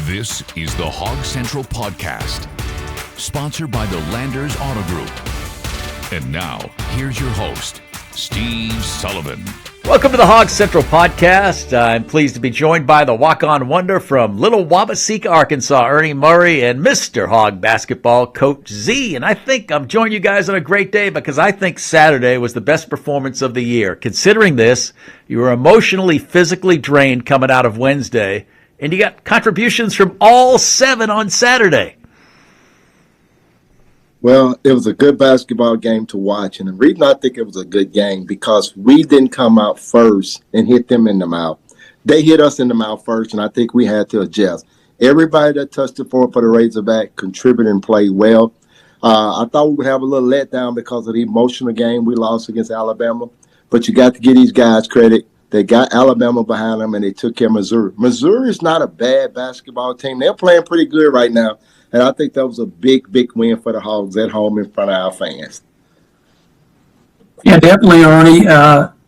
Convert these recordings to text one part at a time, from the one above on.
This is the Hog Central Podcast, sponsored by the Landers Auto Group. And now, here's your host, Steve Sullivan. Welcome to the Hog Central Podcast. I'm pleased to be joined by the walk-on wonder from Little Wabaseka, Arkansas, Ernie Murray, and Mr. Hog Basketball, Coach Z. And I think I'm joining you guys on a great day because I think Saturday was the best performance of the year. Considering this, you were emotionally, physically drained coming out of Wednesday, and you got contributions from all 7 on Saturday. Well, it was a good basketball game to watch, and the reason I think it was a good game because we didn't come out first and hit them in the mouth. They hit us in the mouth first, and I think we had to adjust. Everybody that touched the floor for the Razorback contributed and played well. I thought we would have a little letdown because of the emotional game we lost against Alabama, but you got to give these guys credit. They got Alabama behind them, and they took care of Missouri. Missouri is not a bad basketball team. They're playing pretty good right now. And I think that was a big, big win for the Hogs at home in front of our fans. Yeah, definitely, Ernie.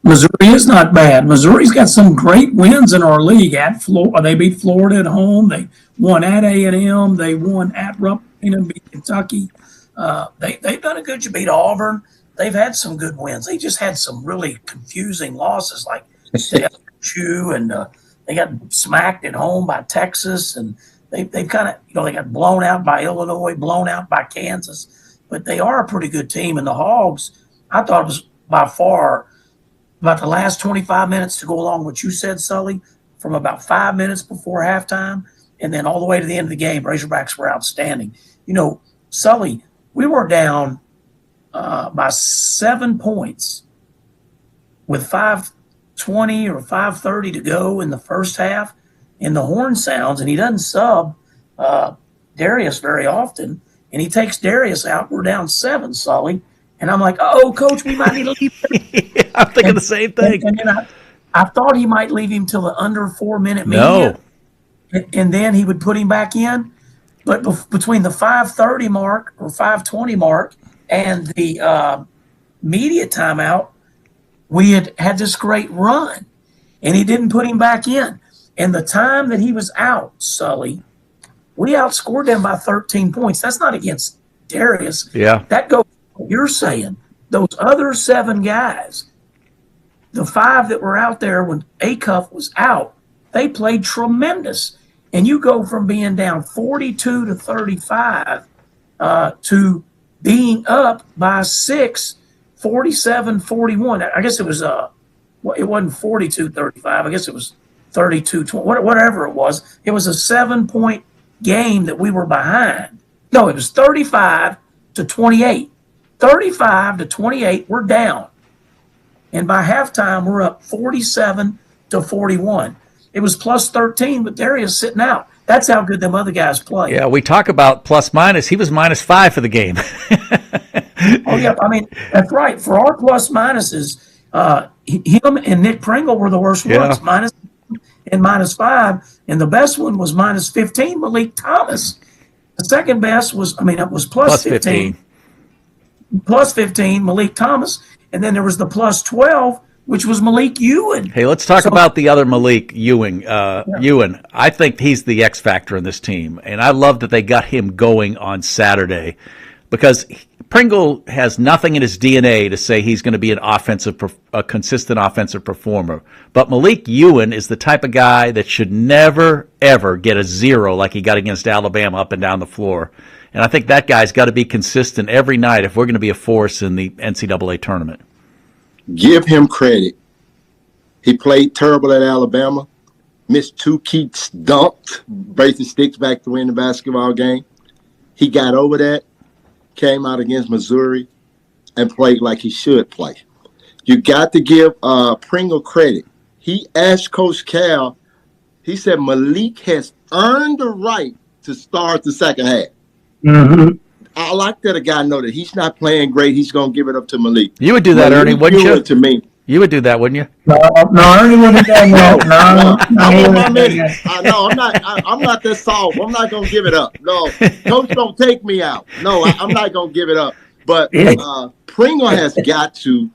Missouri is not bad. Missouri's got some great wins in our league. They beat Florida at home. They won at A&M. They won at Rupp and beat Kentucky. They've done a good job. Beat Auburn. They've had some good wins. They just had some really confusing losses, like LSU, and they got smacked at home by Texas, and They've kind of, they got blown out by Illinois, blown out by Kansas, but they are a pretty good team. And the Hogs, I thought it was by far about the last 25 minutes to go along with what you said, Sully, from about 5 minutes before halftime and then all the way to the end of the game. Razorbacks were outstanding. Sully, we were down by 7 points with 5:20 or 5:30 to go in the first half. And the horn sounds, and he doesn't sub Darius very often, and he takes Darius out. We're down 7, Sully. And I'm like, Coach, we might need to leave him. Yeah, I'm thinking the same thing. And then I thought he might leave him till the under 4-minute media. No. And then he would put him back in. But between the 5:30 mark or 5:20 mark and the media timeout, we had this great run, and he didn't put him back in. And the time that he was out, Sully, we outscored them by 13 points. That's not against Darius. Yeah. That goes what you're saying. Those other 7 guys, the 5 that were out there when Acuff was out, they played tremendous. And you go from being down 42 to 35 to being up by 6, 47-41. I guess it was it wasn't 42-35. I guess it was 32-20, whatever it was. It was a 7-point game that we were behind. No, it was 35-28. 35-28, we're down. And by halftime, we're up 47-41. It was plus 13, but Darius sitting out. That's how good them other guys play. Yeah, we talk about plus minus. He was -5 for the game. Oh, yeah. I mean, that's right. For our plus minuses, him and Nick Pringle were the worst ones. Minus and -5, and the best one was -15, Malik Thomas. The second best was, it was plus 15. Plus 15, Malik Thomas, and then there was the plus 12, which was Malik Ewan. Hey, let's talk about the other Malik Ewing. Ewan, I think he's the X factor in this team, and I love that they got him going on Saturday because Pringle has nothing in his DNA to say he's going to be a consistent offensive performer. But Malik Ewan is the type of guy that should never, ever get a 0 like he got against Alabama up and down the floor. And I think that guy's got to be consistent every night if we're going to be a force in the NCAA tournament. Give him credit. He played terrible at Alabama, missed 2 key dunks, braced his sticks back to win the basketball game. He got over that. Came out against Missouri and played like he should play. You got to give Pringle credit. He asked Coach Cal, he said Malik has earned the right to start the second half. Mm-hmm. I like that a guy know that he's not playing great. He's going to give it up to Malik. You would do that, Ernie, wouldn't you? To me. You would do that, wouldn't you? No, Ernie wouldn't do that. No. I'm not that soft. I'm not going to give it up. No, Coach don't take me out. No, I'm not going to give it up. But Pringle has got to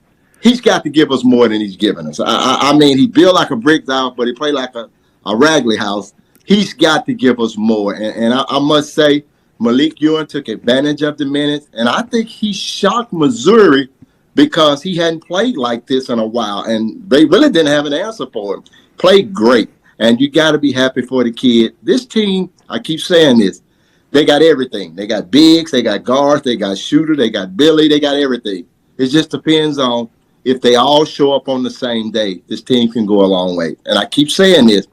give us more than he's giving us. I mean, he built like a brick house, but he played like a Ragley house. he's got to give us more. And I must say, Malik Ewing took advantage of the minutes, and I think he shocked Missouri because he hadn't played like this in a while, and they really didn't have an answer for him. Played great, and you got to be happy for the kid. This team, I keep saying this, they got everything. They got bigs, they got guards, they got shooter, they got Billy, they got everything. It just depends on if they all show up on the same day. This team can go a long way. And I keep saying this,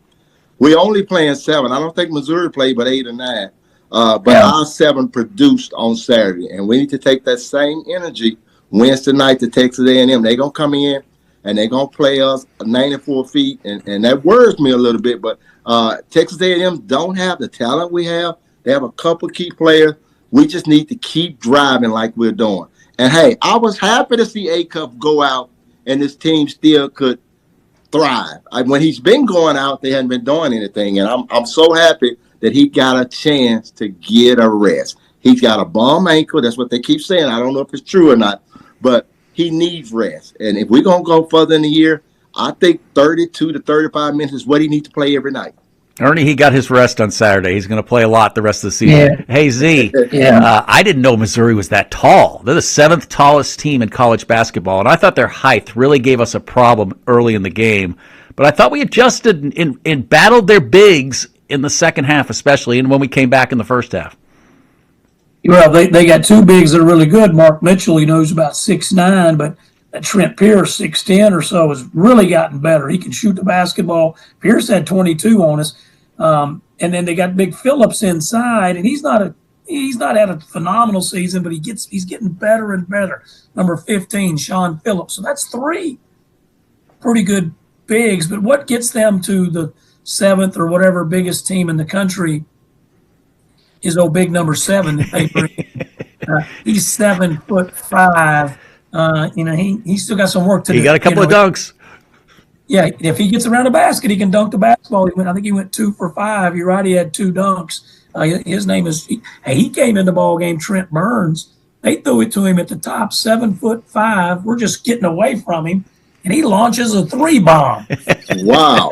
we're only playing 7. I don't think Missouri played but 8 or 9. But our 7 produced on Saturday, and we need to take that same energy Wednesday night to Texas A&M. They're going to come in, and they're going to play us 94 feet, and that worries me a little bit. But Texas A&M don't have the talent we have. They have a couple key players. We just need to keep driving like we're doing. And, hey, I was happy to see A-Cup go out, and this team still could thrive. When he's been going out, they hadn't been doing anything, and I'm so happy that he got a chance to get a rest. He's got a bum ankle. That's what they keep saying. I don't know if it's true or not, but he needs rest. And if we're going to go further in the year, I think 32 to 35 minutes is what he needs to play every night. Ernie, he got his rest on Saturday. He's going to play a lot the rest of the season. Yeah. Hey, Z, I didn't know Missouri was that tall. They're the 7th tallest team in college basketball, and I thought their height really gave us a problem early in the game. But I thought we adjusted and battled their bigs in the second half, especially, and when we came back in the first half. Well, they got 2 bigs that are really good. Mark Mitchell, he knows about 6'9", but that Trent Pierce, 6'10" or so, has really gotten better. He can shoot the basketball. Pierce had 22 on us. And then they got Big Phillips inside, and he's not had a phenomenal season, but he's getting better and better. Number 15, Sean Phillips. So that's 3 pretty good bigs. But what gets them to the 7th or whatever biggest team in the country is big number 7 that they bring. He's 7'5". He's still got some work to do. He got a couple of dunks. Yeah, if he gets around the basket, he can dunk the basketball. I think he went 2 for 5. You're right, he had 2 dunks. His name is he came in the ball game. Trent Burns. They threw it to him at the top, 7'5". We're just getting away from him, and he launches a 3 bomb. Wow.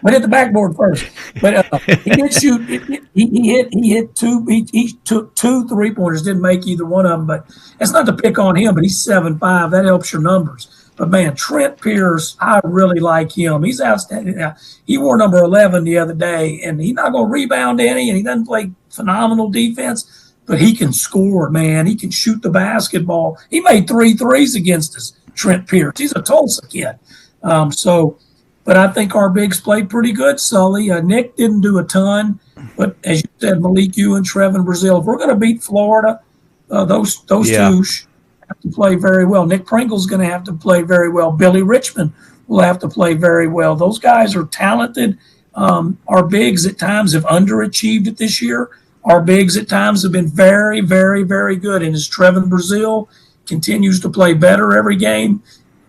But hit the backboard first. But he did shoot. He hit 2. He took 2 3-pointers. Didn't make either one of them. But it's not to pick on him. But he's 7'5". That helps your numbers. But man, Trent Pierce, I really like him. He's outstanding. Now, he wore number 11 the other day, and he's not going to rebound any, and he doesn't play phenomenal defense. But he can score, man. He can shoot the basketball. He made 3 threes against us. Trent Pierce. He's a Tulsa kid. But I think our bigs played pretty good, Sully. Nick didn't do a ton, but as you said, Malik Ewing, Trevin Brazil. If we're going to beat Florida, those 2 have to play very well. Nick Pringle's going to have to play very well. Billy Richmond will have to play very well. Those guys are talented. Our bigs at times have underachieved it this year. Our bigs at times have been very, very, very good. And as Trevin Brazil continues to play better every game,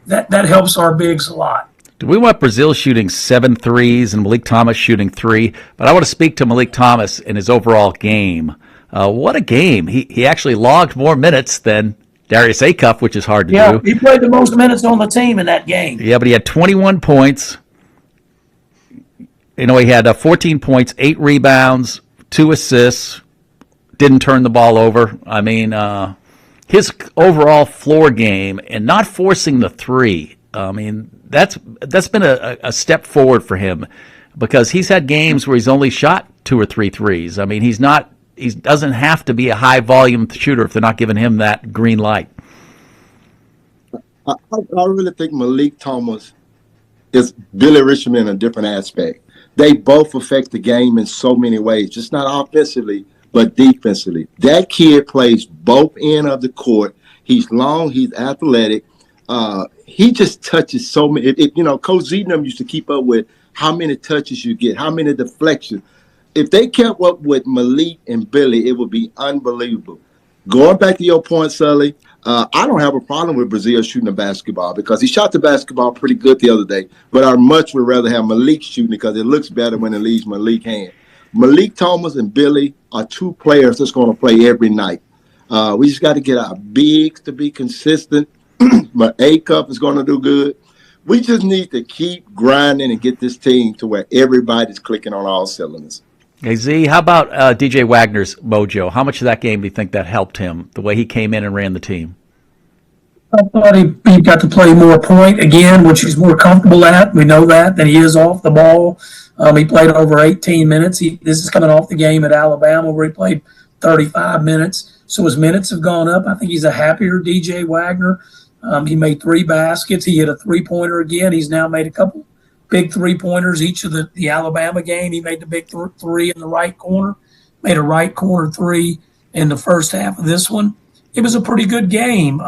that helps our bigs a lot. Do we want Brazil shooting 7 threes and Malik Thomas shooting 3? But I want to speak to Malik Thomas in his overall game. What a game. He actually logged more minutes than Darius Acuff, which is hard to do. Yeah, he played the most minutes on the team in that game. Yeah, but he had 21 points. He had 14 points, 8 rebounds, 2 assists, didn't turn the ball over. I mean, his overall floor game and not forcing the 3, I mean, that's been a step forward for him because he's had games where he's only shot 2 or 3 threes. I mean, he doesn't have to be a high volume shooter if they're not giving him that green light. I really think Malik Thomas is Billy Richmond in a different aspect. They both affect the game in so many ways, just not offensively, but defensively. That kid plays both ends of the court. He's long, he's athletic. He just touches so many. Coach Zeedham used to keep up with how many touches you get, how many deflections. If they kept up with Malik and Billy, it would be unbelievable. Going back to your point, Sully, I don't have a problem with Brazil shooting the basketball because he shot the basketball pretty good the other day, but I much would rather have Malik shooting because it looks better when it leaves Malik's hand. Malik Thomas and Billy are 2 players that's going to play every night. We just got to get our bigs to be consistent. But A-Cup is going to do good. We just need to keep grinding and get this team to where everybody's clicking on all cylinders. Hey, Z, how about DJ Wagner's mojo? How much of that game do you think that helped him, the way he came in and ran the team? I thought he got to play more point again, which he's more comfortable at. We know that he is off the ball. He played over 18 minutes. This is coming off the game at Alabama where he played 35 minutes. So his minutes have gone up. I think he's a happier DJ Wagner. He made 3 baskets. He hit a three-pointer again. He's now made a couple big three-pointers each of the Alabama game. He made the big three in the right corner, made a right corner 3 in the first half of this one. It was a pretty good game.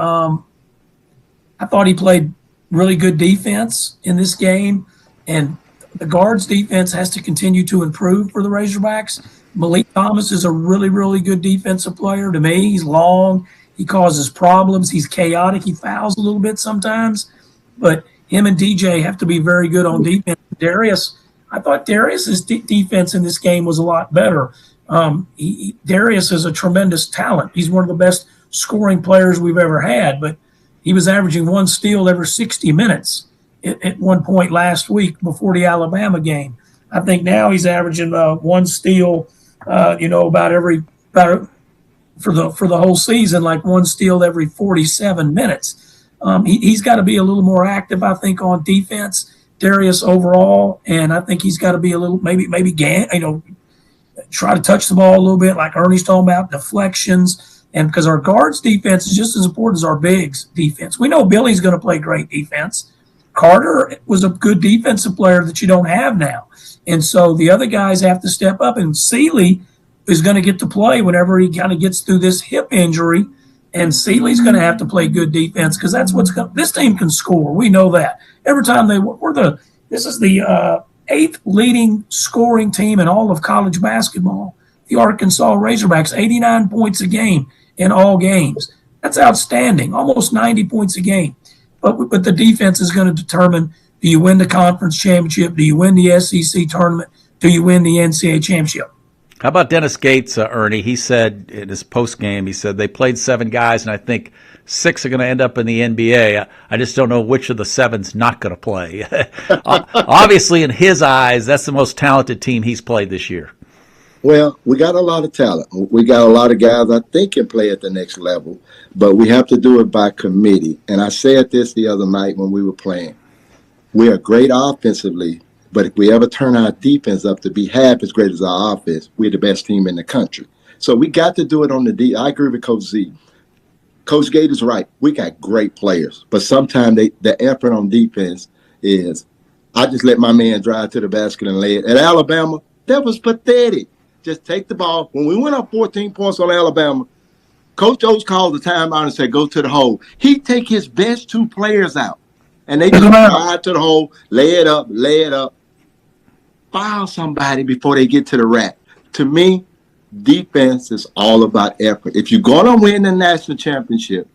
I thought he played really good defense in this game, and the guards' defense has to continue to improve for the Razorbacks. Malik Thomas is a really, really good defensive player to me. He's long. He causes problems. He's chaotic. He fouls a little bit sometimes, but him and DJ have to be very good on defense. I thought Darius's defense in this game was a lot better. Darius is a tremendous talent. He's one of the best scoring players we've ever had, but he was averaging 1 steal every 60 minutes at one point last week before the Alabama game. I think now he's averaging 1 steal, for the whole season, like 1 steal every 47 minutes. He's got to be a little more active, I think, on defense, Darius overall, and I think he's got to be a little try to touch the ball a little bit, like Ernie's talking about, deflections. And because our guards' defense is just as important as our bigs' defense. We know Billy's going to play great defense. Carter was a good defensive player that you don't have now. And so the other guys have to step up. And Seeley is going to get to play whenever he kind of gets through this hip injury. And Seeley's going to have to play good defense because that's this team can score. We know that. Every time this is the 8th leading scoring team in all of college basketball. The Arkansas Razorbacks, 89 points a game in all games. That's outstanding, almost 90 points a game. But the defense is going to determine, do you win the conference championship? Do you win the SEC tournament? Do you win the NCAA championship? How about Dennis Gates, Ernie? He said in his post-game, he said they played 7 guys, and I think 6 are going to end up in the NBA. I just don't know which of the 7's not going to play. Obviously, in his eyes, that's the most talented team he's played this year. Well, we got a lot of talent. We got a lot of guys I think can play at the next level, but we have to do it by committee. And I said this the other night when we were playing. We are great offensively, but if we ever turn our defense up to be half as great as our offense, we're the best team in the country. So we got to do it on the D. I agree with Coach Z. Coach Gate is right. We got great players, but sometimes the effort on defense is, I just let my man drive to the basket and lay it. At Alabama, that was pathetic. Just take the ball. When we went up 14 points on Alabama, Coach Oates called the timeout and said, go to the hole. He'd take his best 2 players out, and they just drive to the hole, lay it up, foul somebody before they get to the rack. To me, defense is all about effort. If you're going to win the national championship,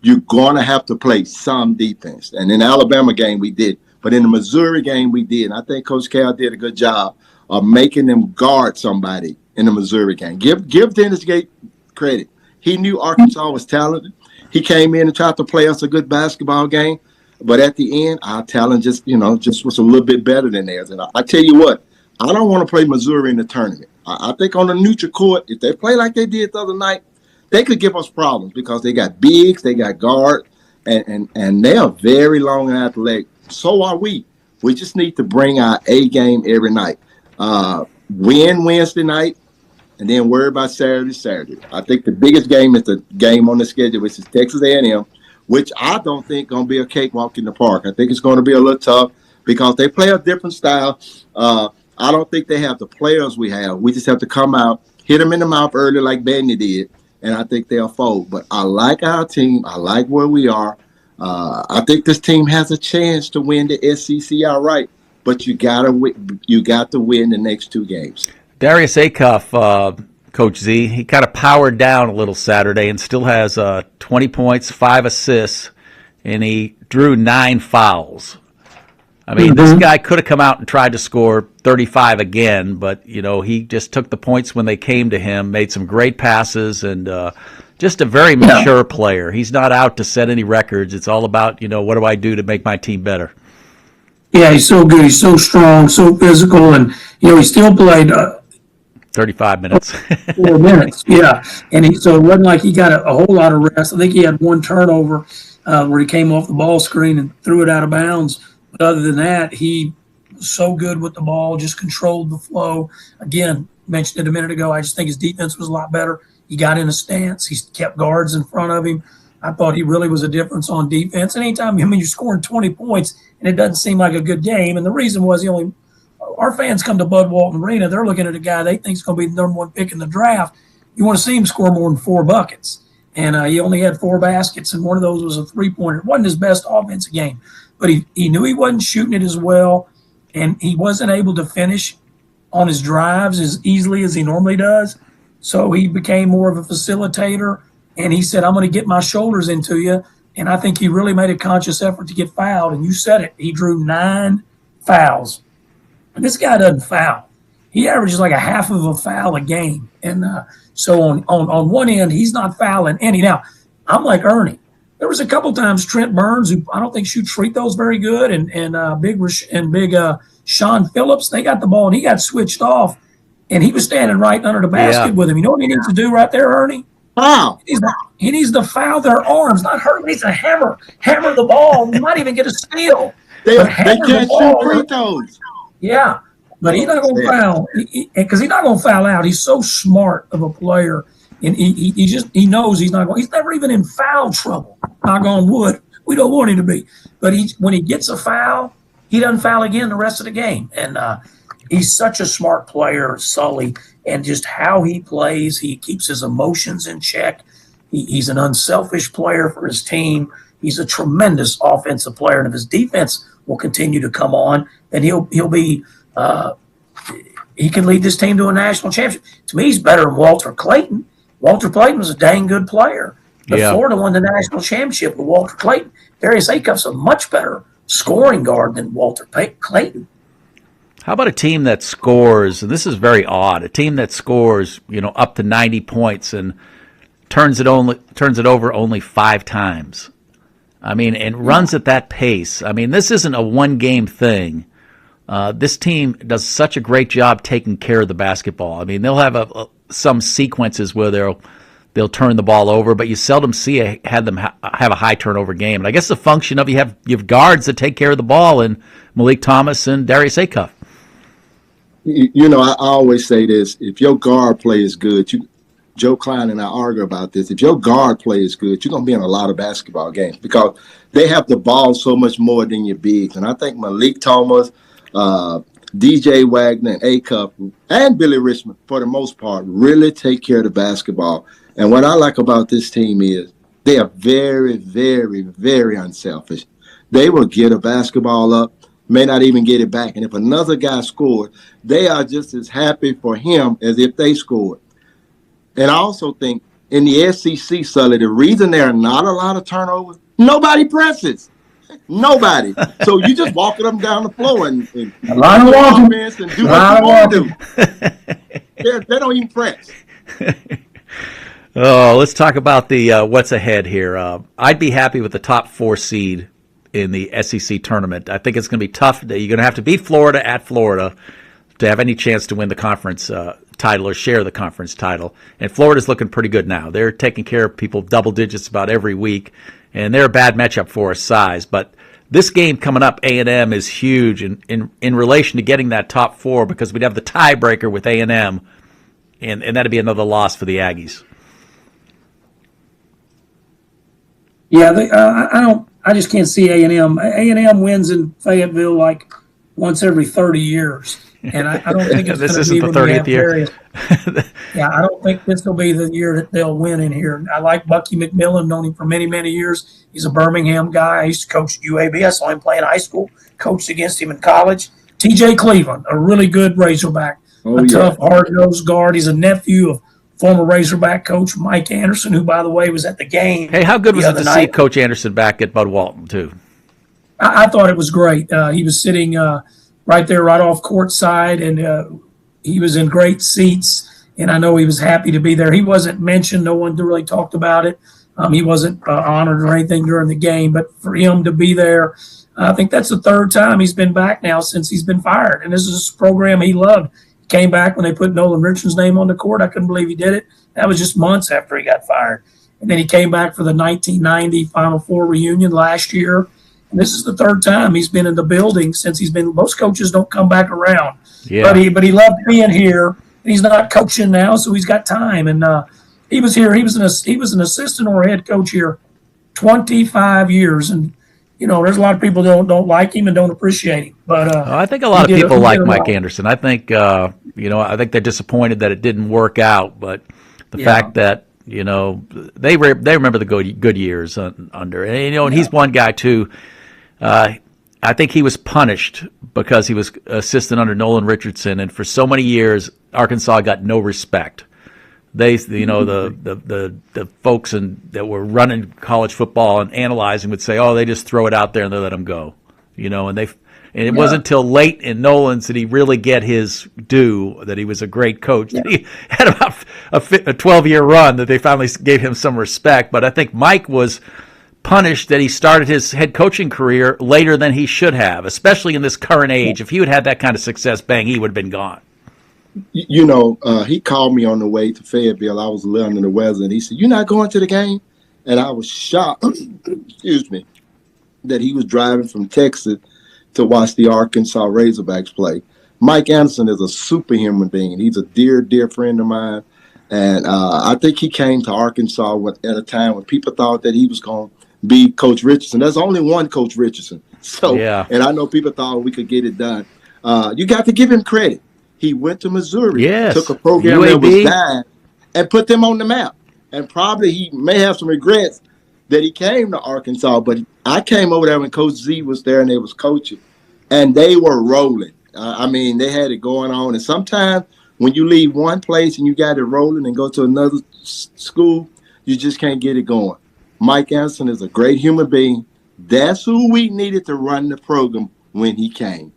you're going to have to play some defense. And in the Alabama game, we did. But in the Missouri game, we did. And I think Coach Cal did a good job of making them guard somebody in the Missouri game. Give Dennis Gate credit. He knew Arkansas was talented. He came in and tried to play us a good basketball game. But at the end, our talent just was a little bit better than theirs. And I tell you what, I don't want to play Missouri in the tournament. I think on the neutral court, if they play like they did the other night, they could give us problems because they got bigs, they got guard, and they are very long and athletic. So are we. We just need to bring our A game every night. Win Wednesday night, and then worry about Saturday. I think the biggest game is the game on the schedule, which is Texas A&M, which I don't think going to be a cakewalk in the park. I think it's going to be a little tough because they play a different style. I don't think they have the players we have. We just have to come out, hit them in the mouth early like Benny did, and I think they'll fold. But I like our team. I like where we are. I think this team has a chance to win the SEC outright. But you got to win the next 2 games. Darius Acuff, Coach Z, he kind of powered down a little Saturday and still has 20 points, 5 assists, and he drew 9 fouls. I mean, this guy could have come out and tried to score 35 again, but, he just took the points when they came to him, made some great passes, and just a very mature player. He's not out to set any records. It's all about, what do I do to make my team better? Yeah, he's so good. He's so strong, so physical, and he still played 35 minutes. 4 minutes. Yeah, and so it wasn't like he got a whole lot of rest. I think he had one turnover where he came off the ball screen and threw it out of bounds. But other than that, he was so good with the ball, just controlled the flow. Again, mentioned it a minute ago. I just think his defense was a lot better. He got in a stance. He kept guards in front of him. I thought he really was a difference on defense. And anytime, you're scoring 20 points and it doesn't seem like a good game. And the reason was our fans come to Bud Walton Arena. They're looking at a guy they think is going to be the number one pick in the draft. You want to see him score more than 4 buckets. And he only had 4 baskets, and one of those was a three-pointer. It wasn't his best offensive game, but he knew he wasn't shooting it as well, and he wasn't able to finish on his drives as easily as he normally does. So he became more of a facilitator, and he said, I'm going to get my shoulders into you. And I think he really made a conscious effort to get fouled. And you said it. He drew 9 fouls. And this guy doesn't foul. He averages like a half of a foul a game. And so on one end, he's not fouling any. Now, I'm like Ernie. There was a couple times Trent Burns, who I don't think shoots free throws very good, and big Sean Phillips, they got the ball, and he got switched off. And he was standing right under the basket with him. You know what he needs to do right there, Ernie? Wow. He needs to foul their arms, not hurt. He needs to hammer the ball. He might even get a steal. They can't shoot free throws. Yeah, but he's not going to foul because he's not going to foul out. He's so smart of a player, and he knows he's not going. He's never even in foul trouble. Knock on wood. We don't want him to be, but when he gets a foul, he doesn't foul again the rest of the game. And he's such a smart player, Sully, and just how he plays. He keeps his emotions in check. He's an unselfish player for his team. He's a tremendous offensive player, and if his defense will continue to come on, then he'll be he can lead this team to a national championship. To me, he's better than Walter Clayton. Walter Clayton was a dang good player. But Florida won the national championship with Walter Clayton. Darius Acuff's a much better scoring guard than Walter Clayton. How about a team that scores, and this is very odd, a team that scores, up to 90 points and turns it over only 5 times? I mean, and runs at that pace. I mean, this isn't a one-game thing. This team does such a great job taking care of the basketball. I mean, they'll have some sequences where they'll turn the ball over, but you seldom see them have a high turnover game. And I guess the function of you have guards that take care of the ball, and Malik Thomas and Darius Acuff. I always say this: if your guard play is good, Joe Klein and I argue about this. If your guard play is good, you're going to be in a lot of basketball games because they have the ball so much more than your bigs. And I think Malik Thomas, DJ Wagner, and Acuff, and Billy Richmond, for the most part, really take care of the basketball. And what I like about this team is they are very, very, very unselfish. They will get a basketball up, may not even get it back. And if another guy scored, they are just as happy for him as if they scored. And I also think in the SEC, Sully, the reason there are not a lot of turnovers, nobody presses. Nobody. So you just walking them down the floor and a lot of walking and do what you want to do. They don't even press. Oh, let's talk about the what's ahead here. I'd be happy with the top 4 seed in the SEC tournament. I think it's going to be tough. You're going to have to beat Florida at Florida to have any chance to win the conference title or share the conference title. And Florida's looking pretty good now. They're taking care of people double digits about every week, and they're a bad matchup for us size. But this game coming up, A&M, is huge in relation to getting that top 4 because we'd have the tiebreaker with A&M, and that'd be another loss for the Aggies. Yeah, I just can't see A&M. A&M wins in Fayetteville like once every 30 years. And I don't think it's this going to be the 30th year. Yeah, I don't think this will be the year that they'll win in here. I like Bucky McMillan, known him for many, many years. He's a Birmingham guy. I used to coach at UAB. I saw him play in high school, coached against him in college. TJ Cleveland, a really good Razorback, tough, hard-nosed guard. He's a nephew of former Razorback coach Mike Anderson, who, by the way, was at the game. Hey, how good was it to see Coach Anderson back at Bud Walton, too? I thought it was great. He was sitting right there, right off court side, and he was in great seats, and I know he was happy to be there. He wasn't mentioned. No one really talked about it. He wasn't honored or anything during the game, but for him to be there, I think that's the third time he's been back now since he's been fired. And this is a program he loved. He came back when they put Nolan Richardson's name on the court. I couldn't believe he did it. That was just months after he got fired. And then he came back for the 1990 Final Four reunion last year. And this is the third time he's been in the building since he's been. Most coaches don't come back around. Yeah. But he loved being here. He's not coaching now, so he's got time. And he was here. He was an assistant or a head coach here 25 years. And, there's a lot of people don't like him and don't appreciate him. But I think a lot of people like Mike Anderson. I think I think they're disappointed that it didn't work out. But the fact that they remember the good years under, and he's one guy too. I think he was punished because he was assistant under Nolan Richardson, and for so many years, Arkansas got no respect. They, the folks that were running college football and analyzing would say, "Oh, they just throw it out there and they let him go," and it wasn't until late in Nolan's that he really get his due, that he was a great coach. Yeah. He had about a 12-year run that they finally gave him some respect. But I think Mike was punished that he started his head coaching career later than he should have, especially in this current age. If he would have had that kind of success, bang, he would have been gone. He called me on the way to Fayetteville. I was a little under the weather, and he said, "You're not going to the game?" And I was shocked, excuse me, that he was driving from Texas to watch the Arkansas Razorbacks play. Mike Anderson is a superhuman being. He's a dear, dear friend of mine. And I think he came to Arkansas at a time when people thought that he was going to be Coach Richardson. There's only one Coach Richardson. And I know people thought we could get it done. You got to give him credit. He went to Missouri, took a program that was bad, and put them on the map. And probably he may have some regrets that he came to Arkansas, but I came over there when Coach Z was there and they was coaching, and they were rolling. They had it going on. And sometimes when you leave one place and you got it rolling and go to another school, you just can't get it going. Mike Anderson is a great human being. That's who we needed to run the program when he came.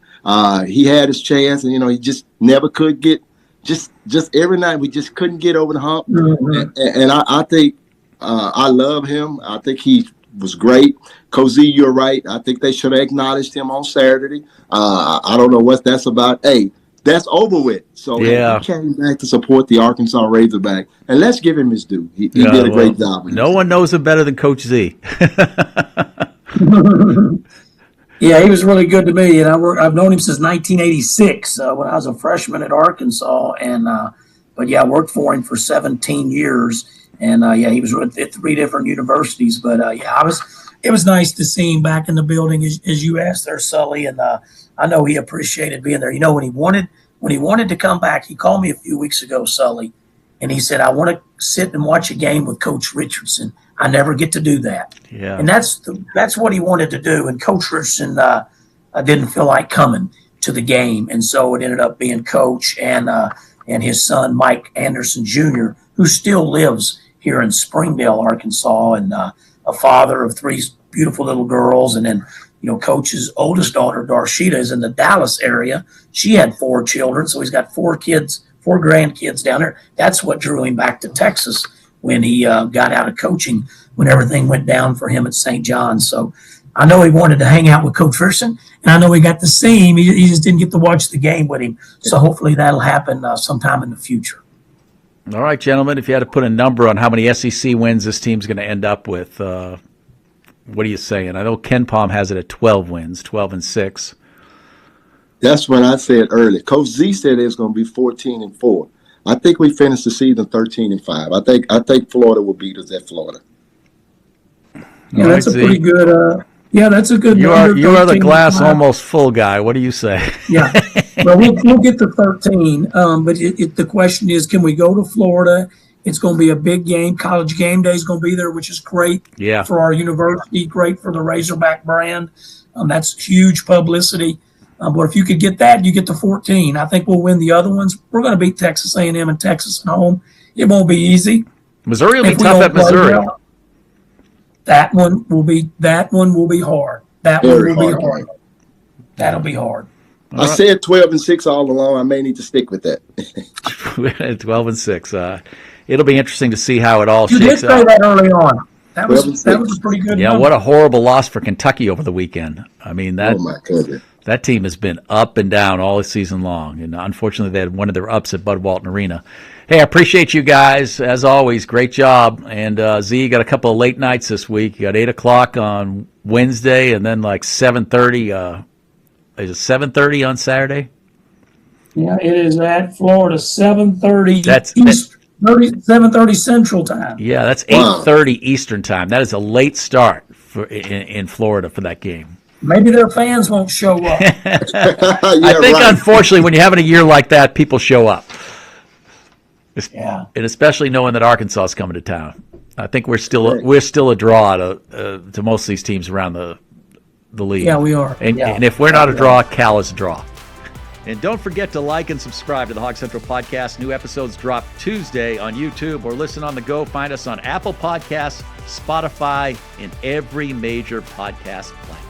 He had his chance, and he just never could get. Just every night we just couldn't get over the hump. Mm-hmm. And I think I love him. I think he was great. Coach Z, you're right. I think they should have acknowledged him on Saturday. I don't know what that's about. Hey, that's over with. So he came back to support the Arkansas Razorback, and let's give him his due. He did a great job. No one knows him better than Coach Z. Yeah, he was really good to me, and I've known him since 1986 when I was a freshman at Arkansas, and I worked for him for 17 years, and he was at 3 different universities, but it was nice to see him back in the building, as you asked there, Sully, and I know he appreciated being there. When he wanted to come back, he called me a few weeks ago, Sully, and he said, "I want to sit and watch a game with Coach Richardson. I never get to do that." Yeah. And that's what he wanted to do. And Coach Richardson didn't feel like coming to the game. And so it ended up being Coach and his son, Mike Anderson Jr., who still lives here in Springdale, Arkansas, and a father of 3 beautiful little girls. And then, Coach's oldest daughter, Darshita, is in the Dallas area. She had 4 children. So he's got 4 grandkids down there. That's what drew him back to Texas when he got out of coaching, when everything went down for him at St. John's. So I know he wanted to hang out with Coach Richardson, and I know he got to see him. He just didn't get to watch the game with him. So hopefully that'll happen sometime in the future. All right, gentlemen, if you had to put a number on how many SEC wins this team's going to end up with, what are you saying? I know Ken Palm has it at 12 wins, 12-6. That's what I said earlier. Coach Z said it was going to be 14-4. I think we finished the season 13-5. I think Florida will beat us at Florida. Yeah, that's a pretty good. That's a good. You are the glass almost full guy. What do you say? Yeah, well, we'll get to 13. But the question is, can we go to Florida? It's going to be a big game. College game day is going to be there, which is great for our university, great for the Razorback brand. That's huge publicity. But if you could get that, you get to 14. I think we'll win the other ones. We're going to beat Texas A&M and Texas at home. It won't be easy. Missouri will be tough at Missouri. That one will be hard. That'll be hard. I said 12-6 all along. I may need to stick with that. 12-6. It'll be interesting to see how it all shakes out. You did say that early on. That was a pretty good Yeah, number. what a horrible loss for Kentucky over the weekend. I mean, Oh my goodness. that team has been up and down all season long, and unfortunately, they had one of their ups at Bud Walton Arena. Hey, I appreciate you guys as always. Great job. And Z, you got a couple of late nights this week. You got 8:00 on Wednesday, and then like 7:30. Is it 7:30 on Saturday? Yeah, it is at Florida, 7:30 That's- East, 7:30 Central Time. Yeah, that's Wow. 8:30 Eastern time. That is a late start in Florida for that game. Maybe their fans won't show up. I think, unfortunately, when you're having a year like that, people show up. Yeah. And especially knowing that Arkansas is coming to town. I think we're still a draw to most of these teams around the league. Yeah, we are. And if we're not a draw, Cal is a draw. And don't forget to like and subscribe to the Hog Central Podcast. New episodes drop Tuesday on YouTube, or listen on the go. Find us on Apple Podcasts, Spotify, and every major podcast platform.